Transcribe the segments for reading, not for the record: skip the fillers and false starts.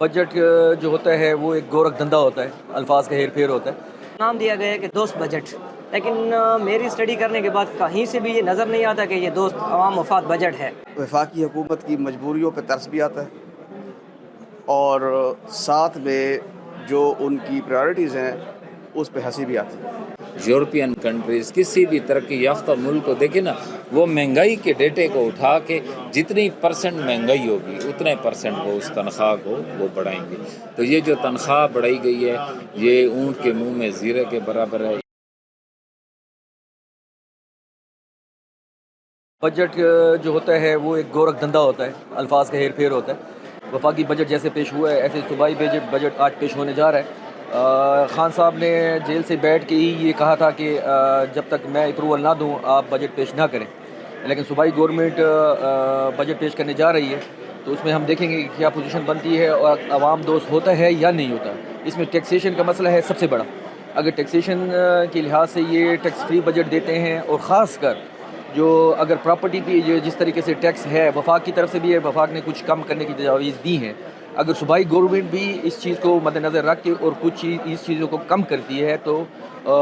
Budget جو ہوتا ہے وہ ایک گورکھ دھندا ہوتا ہے، الفاظ کا ہیر پھیر ہوتا ہے۔ نام دیا گیا ہے کہ دوست بجٹ، لیکن میری اسٹڈی کرنے کے بعد کہیں سے بھی یہ نظر نہیں آتا کہ یہ دوست عوام مفاد بجٹ ہے۔ وفاقی حکومت کی مجبوریوں پہ ترس بھی آتا ہے اور ساتھ میں جو ان کی پرائورٹیز ہیں اس پہ ہنسی بھی آتی ہے۔ یورپین کنٹریز کسی بھی ترقی یافتہ ملک کو دیکھیں نا، وہ مہنگائی کے ڈیٹے کو اٹھا کے جتنی پرسنٹ مہنگائی ہوگی اتنے پرسنٹ وہ اس تنخواہ کو وہ بڑھائیں گے۔ تو یہ جو تنخواہ بڑھائی گئی ہے یہ اونٹ کے منہ میں زیرے کے برابر ہے۔ بجٹ جو ہوتا ہے وہ ایک گورکھ دھندا ہوتا ہے، الفاظ کا ہیر پھیر ہوتا ہے۔ وفاقی بجٹ جیسے پیش ہوا ہے ایسے صوبائی بجٹ آج پیش ہونے جا رہا ہے۔ خان صاحب نے جیل سے بیٹھ کے ہی یہ کہا تھا کہ جب تک میں اپروول نہ دوں آپ بجٹ پیش نہ کریں، لیکن صوبائی گورنمنٹ بجٹ پیش کرنے جا رہی ہے تو اس میں ہم دیکھیں گے کہ کیا پوزیشن بنتی ہے اور عوام دوست ہوتا ہے یا نہیں ہوتا۔ اس میں ٹیکسیشن کا مسئلہ ہے سب سے بڑا۔ اگر ٹیکسیشن کے لحاظ سے یہ ٹیکس فری بجٹ دیتے ہیں اور خاص کر جو اگر پراپرٹی پہ جس طریقے سے ٹیکس ہے وفاق کی طرف سے بھی ہے، وفاق نے کچھ کم کرنے کی تجاویز دی ہیں، اگر صوبائی گورنمنٹ بھی اس چیز کو مد نظر رکھ کے اور کچھ اس چیزوں کو کم کرتی ہے تو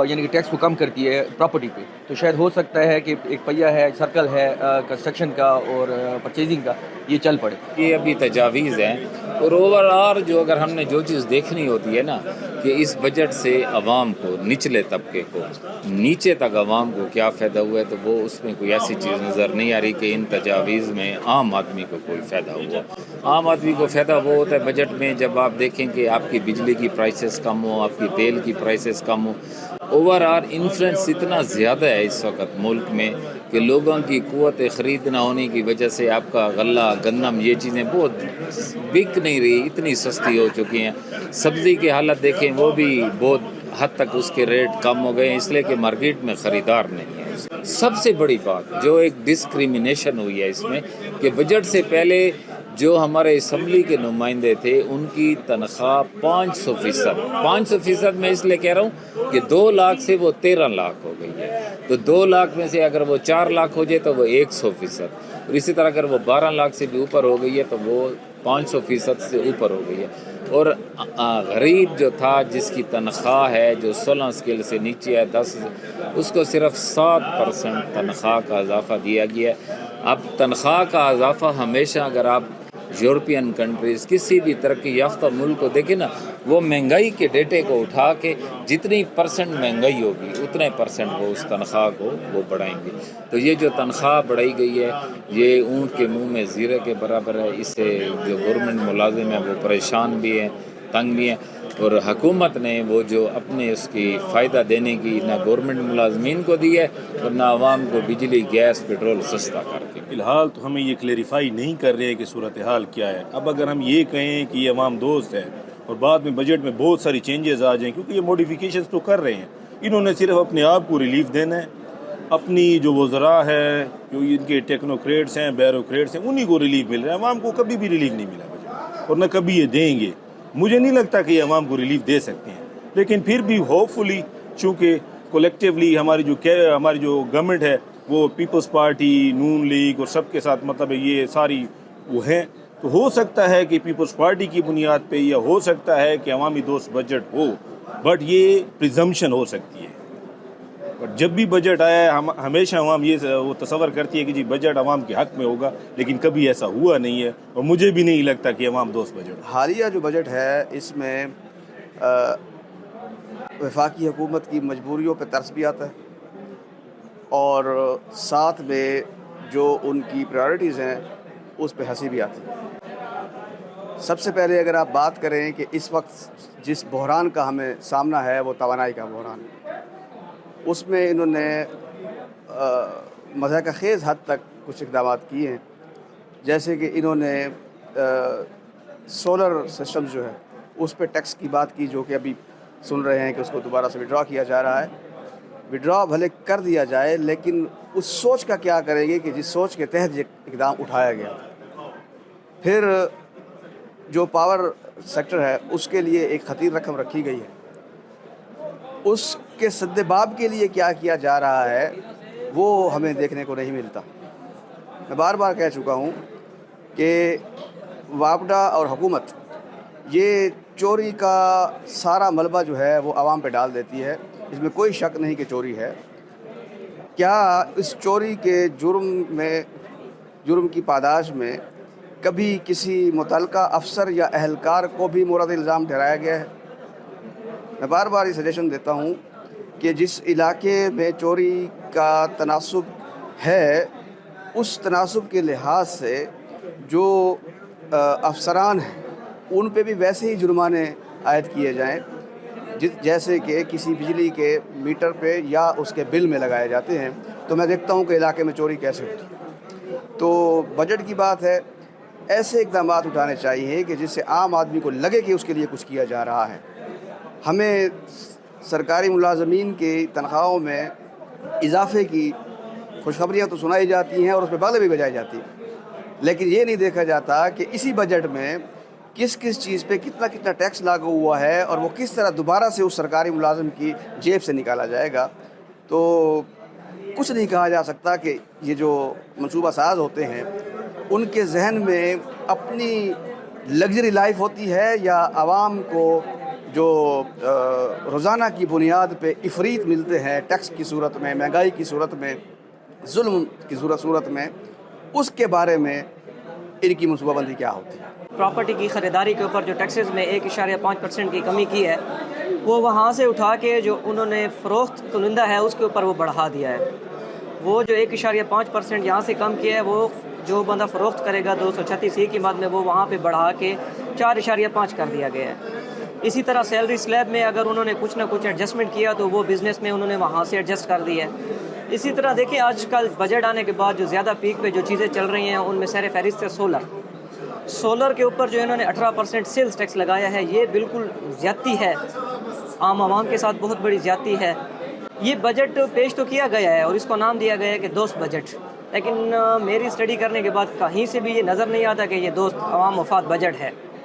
یعنی کہ ٹیکس کو کم کرتی ہے پراپرٹی پہ، تو شاید ہو سکتا ہے کہ ایک پہیہ ہے، سرکل ہے کنسٹرکشن کا اور پرچیزنگ کا، یہ چل پڑے۔ یہ ابھی تجاویز ہیں اور اوور آل جو اگر ہم نے جو چیز دیکھنی ہوتی ہے نا کہ اس بجٹ سے عوام کو، نچلے طبقے کو، نیچے تک عوام کو کیا فائدہ ہوا ہے، تو وہ اس میں کوئی ایسی چیز نظر نہیں آ رہی کہ ان تجاویز میں عام آدمی کو کوئی فائدہ ہوا۔ عام آدمی کو فائدہ وہ ہوتا ہے بجٹ میں جب آپ دیکھیں کہ آپ کی بجلی کی پرائسز کم ہو، آپ کی تیل کی پرائسز کم ہو۔ اوور آل انفلوئنس اتنا زیادہ ہے اس وقت ملک میں کہ لوگوں کی قوت خرید نہ ہونے کی وجہ سے آپ کا غلہ، گندم، یہ چیزیں بہت بک نہیں رہی، اتنی سستی ہو چکی ہیں۔ سبزی کی حالت دیکھیں وہ بھی بہت حد تک اس کے ریٹ کم ہو گئے ہیں، اس لیے کہ مارکیٹ میں خریدار نہیں ہے۔ سب سے بڑی بات جو ایک ڈسکریمنیشن ہوئی ہے اس میں کہ بجٹ سے پہلے جو ہمارے اسمبلی کے نمائندے تھے ان کی تنخواہ 500% میں اس لیے کہہ رہا ہوں کہ 2 لاکھ سے وہ 13 لاکھ ہو گئی ہے۔ تو 2 لاکھ میں سے اگر وہ 4 لاکھ ہو جائے تو وہ 100%، اور اسی طرح اگر وہ 12 لاکھ سے بھی اوپر ہو گئی ہے تو وہ 500% سے اوپر ہو گئی ہے۔ اور غریب جو تھا جس کی تنخواہ ہے جو 16 اسکیل سے نیچے ہے 10، اس کو صرف 7% تنخواہ کا اضافہ دیا گیا ہے۔ اب تنخواہ کا اضافہ ہمیشہ اگر آپ یورپین کنٹریز کسی بھی ترقی یافتہ ملک کو دیکھیں نا، وہ مہنگائی کے ڈیٹے کو اٹھا کے جتنی پرسنٹ مہنگائی ہوگی اتنے پرسنٹ وہ اس تنخواہ کو وہ بڑھائیں گے۔ تو یہ جو تنخواہ بڑھائی گئی ہے یہ اونٹ کے منہ میں زیرے کے برابر ہے۔ اس سے جو گورنمنٹ ملازم ہیں وہ پریشان بھی ہیں، تنگ بھی ہیں، اور حکومت نے وہ جو اپنے اس کی فائدہ دینے کی نہ گورنمنٹ ملازمین کو دی ہے اور نہ عوام کو بجلی، گیس، پیٹرول سستا کر کے۔ فی الحال تو ہمیں یہ کلیریفائی نہیں کر رہے کہ صورتحال کیا ہے۔ اب اگر ہم یہ کہیں کہ یہ عوام دوست ہے اور بعد میں بجٹ میں بہت ساری چینجز آ جائیں، کیونکہ یہ موڈیفیکیشنز تو کر رہے ہیں، انہوں نے صرف اپنے آپ کو ریلیف دینا ہے، اپنی جو وزراء ہے، جو ان کے ٹیکنوکریٹس ہیں، بیوروکریٹس ہیں، انہی کو ریلیف مل رہا ہے۔ عوام کو کبھی بھی ریلیف نہیں ملا بجٹ، اور نہ کبھی یہ دیں گے۔ مجھے نہیں لگتا کہ یہ عوام کو ریلیف دے سکتے ہیں، لیکن پھر بھی ہوپ فلی چونکہ کولیکٹیولی ہماری جو گورنمنٹ ہے وہ پیپلز پارٹی، نون لیگ اور سب کے ساتھ مطلب یہ ساری وہ ہیں، تو ہو سکتا ہے کہ پیپلز پارٹی کی بنیاد پہ، یا ہو سکتا ہے کہ عوامی دوست بجٹ ہو، بٹ یہ پریزمپشن ہو سکتی ہے۔ بٹ جب بھی بجٹ آیا ہے ہمیشہ عوام یہ وہ تصور کرتی ہے کہ جی بجٹ عوام کے حق میں ہوگا، لیکن کبھی ایسا ہوا نہیں ہے، اور مجھے بھی نہیں لگتا کہ عوام دوست بجٹ۔ حالیہ جو بجٹ ہے اس میں وفاقی حکومت کی مجبوریوں پہ ترس بھی آتا ہے اور ساتھ میں جو ان کی پرائورٹیز ہیں اس پہ ہنسی بھی آتی ہے۔ سب سے پہلے اگر آپ بات کریں کہ اس وقت جس بحران کا ہمیں سامنا ہے وہ توانائی کا بحران ہے، اس میں انہوں نے مضحکہ خیز حد تک کچھ اقدامات کیے ہیں، جیسے کہ انہوں نے سولر سسٹم جو ہے اس پہ ٹیکس کی بات کی، جو کہ ابھی سن رہے ہیں کہ اس کو دوبارہ سے وڈرا کیا جا رہا ہے۔ وڈرا بھلے کر دیا جائے لیکن اس سوچ کا کیا کریں گے کہ جس سوچ کے تحت یہ اقدام اٹھایا گیا۔ پھر جو پاور سیکٹر ہے اس کے لیے ایک خطیر رقم رکھی گئی ہے، اس کے سد باب کے لیے کیا کیا جا رہا ہے وہ ہمیں دیکھنے کو نہیں ملتا۔ میں بار بار کہہ چکا ہوں کہ واپڈا اور حکومت یہ چوری کا سارا ملبہ جو ہے وہ عوام پہ ڈال دیتی ہے. اس میں کوئی شک نہیں کہ چوری ہے. کیا اس چوری کے جرم کی پاداش میں کبھی کسی متعلقہ افسر یا اہلکار کو بھی مورد الزام ٹھہرایا گیا ہے؟ میں بار بار یہ سجیشن دیتا ہوں کہ جس علاقے میں چوری کا تناسب ہے اس تناسب کے لحاظ سے جو افسران ہیں ان پہ بھی ویسے ہی جرمانے عائد کیے جائیں جیسے کہ کسی بجلی کے میٹر پہ یا اس کے بل میں لگائے جاتے ہیں. تو میں دیکھتا ہوں کہ علاقے میں چوری کیسے ہوتی. تو بجٹ کی بات ہے, ایسے اقدامات اٹھانے چاہیے کہ جس سے عام آدمی کو لگے کہ اس کے لیے کچھ کیا جا رہا ہے. ہمیں سرکاری ملازمین کی تنخواہوں میں اضافے کی خوشخبریاں تو سنائی جاتی ہیں اور اس پہ بالیں بھی بجائی جاتی ہیں, لیکن یہ نہیں دیکھا جاتا کہ اسی بجٹ میں کس چیز پہ کتنا ٹیکس لاگو ہوا ہے اور وہ کس طرح دوبارہ سے اس سرکاری ملازم کی جیب سے نکالا جائے گا. تو کچھ نہیں کہا جا سکتا کہ یہ جو منصوبہ ساز ہوتے ہیں ان کے ذہن میں اپنی لگژری لائف ہوتی ہے یا عوام کو جو روزانہ کی بنیاد پہ افریط ملتے ہیں ٹیکس کی صورت میں, مہنگائی کی صورت میں, ظلم کی صورت میں, اس کے بارے میں ان کی منصوبہ بندی کیا ہوتی ہے. پراپرٹی کی خریداری کے اوپر جو ٹیکسز میں 1.5% کی کمی کی ہے وہ وہاں سے اٹھا کے جو انہوں نے فروخت کنندہ ہے اس کے اوپر وہ بڑھا دیا ہے. وہ جو 1.5% یہاں سے کم کیا ہے وہ جو بندہ فروخت کرے گا 236 کی مد میں وہ وہاں پہ بڑھا کے 4.5 کر دیا گیا ہے. اسی طرح سیلری سلیب میں اگر انہوں نے کچھ نہ کچھ ایڈجسٹمنٹ کیا تو وہ بزنس میں انہوں نے وہاں سے ایڈجسٹ کر دیا ہے. اسی طرح دیکھیں آج کل بجٹ آنے کے بعد جو زیادہ پیک پہ جو چیزیں چل رہی ہیں ان میں سیر فہرست ہے سولر کے اوپر جو انہوں نے 18% سیلز ٹیکس لگایا ہے. یہ بالکل زیادتی ہے, عوام کے ساتھ بہت بڑی زیادتی ہے. یہ بجٹ پیش تو کیا گیا ہے اور اس کو نام دیا گیا ہے کہ دوست بجٹ, لیکن میری اسٹڈی کرنے کے بعد کہیں سے بھی یہ نظر نہیں آتا کہ یہ دوست عوام مفاد بجٹ ہے.